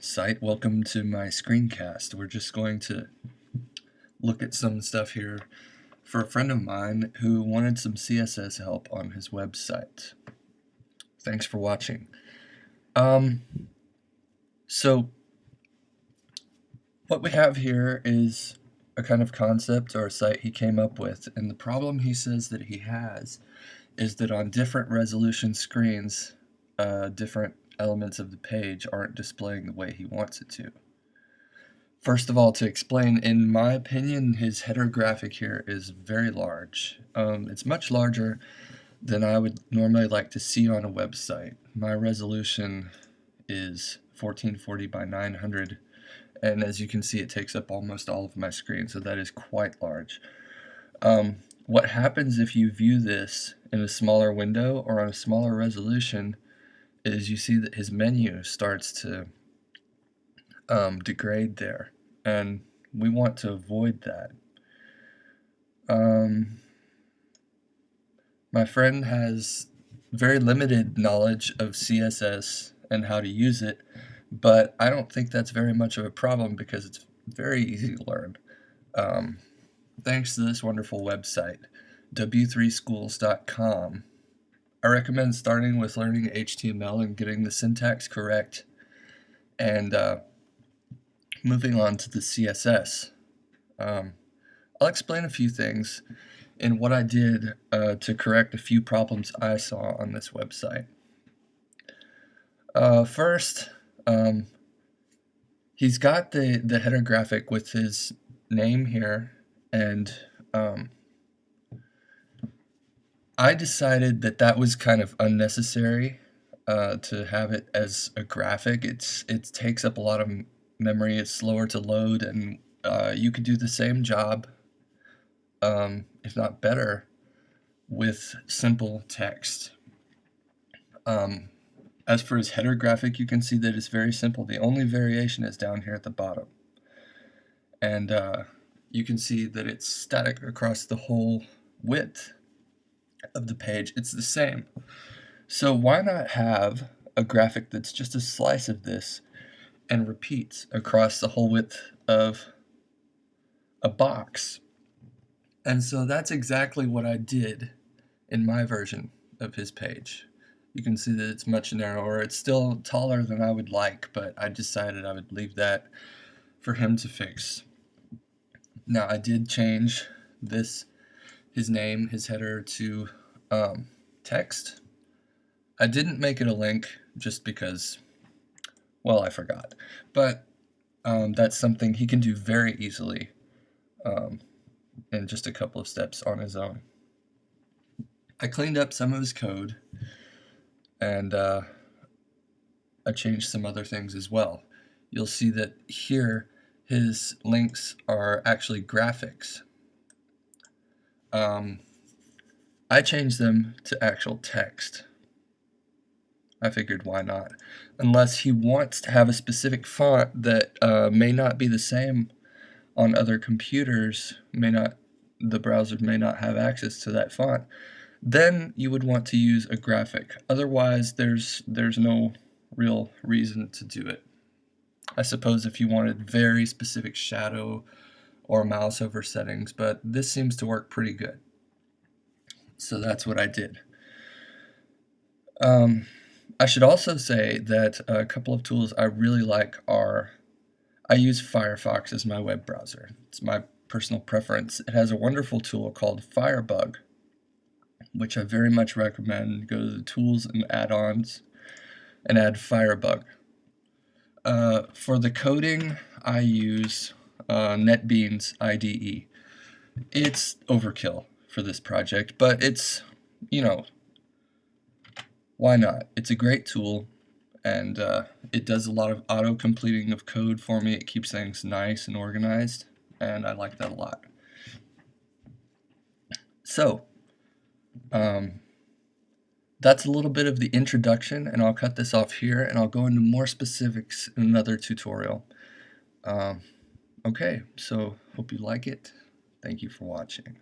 site. Welcome to my screencast. We're just going to look at some stuff here for a friend of mine who wanted some CSS help on his website. Thanks for watching. So what we have here is a kind of concept or a site he came up with, and the problem he says that he has is that on different resolution screens, different elements of the page aren't displaying the way he wants it to. First of all, to explain, in my opinion, his header graphic here is very large. It's much larger than I would normally like to see on a website. My resolution is 1440 by 900, and as you can see, it takes up almost all of my screen, so that is quite large. What happens if you view this in a smaller window or on a smaller resolution is you see that his menu starts to degrade there, and we want to avoid that. My friend has very limited knowledge of CSS and how to use it, but I don't think that's very much of a problem because it's very easy to learn. Thanks to this wonderful website, w3schools.com. I recommend starting with learning HTML and getting the syntax correct, and moving on to the CSS. I'll explain a few things in what I did to correct a few problems I saw on this website. First, he's got the header graphic with his name here, and I decided that that was kind of unnecessary to have it as a graphic. It takes up a lot of memory, it's slower to load, and you could do the same job, if not better, with simple text. As for his header graphic, you can see that it's very simple. The only variation is down here at the bottom. And you can see that it's static across the whole width of the page. It's the same. So why not have a graphic that's just a slice of this and repeats across the whole width of a box? And so that's exactly what I did in my version of his page. You can see that it's much narrower. It's still taller than I would like, but I decided I would leave that for him to fix. Now, I did change his name, his header, to text. I didn't make it a link just because, well, I forgot. But that's something he can do very easily in just a couple of steps on his own. I cleaned up some of his code, and I changed some other things as well. You'll see that here his links are actually graphics. I changed them to actual text. I figured why not? Unless he wants to have a specific font that may not be the same on other computers, the browser may not have access to that font, then you would want to use a graphic. Otherwise, there's no real reason to do it. I suppose if you wanted very specific shadow or mouse over settings, but this seems to work pretty good. So that's what I did. I should also say that a couple of tools I really like are, I use Firefox as my web browser. It's my personal preference. It has a wonderful tool called Firebug, which I very much recommend. Go to the tools and add-ons and add Firebug. For the coding, I use NetBeans IDE. It's overkill for this project, but it's, why not? It's a great tool, and it does a lot of auto-completing of code for me. It keeps things nice and organized, and I like that a lot. So, that's a little bit of the introduction, and I'll cut this off here, and I'll go into more specifics in another tutorial. Okay, so hope you like it. Thank you for watching.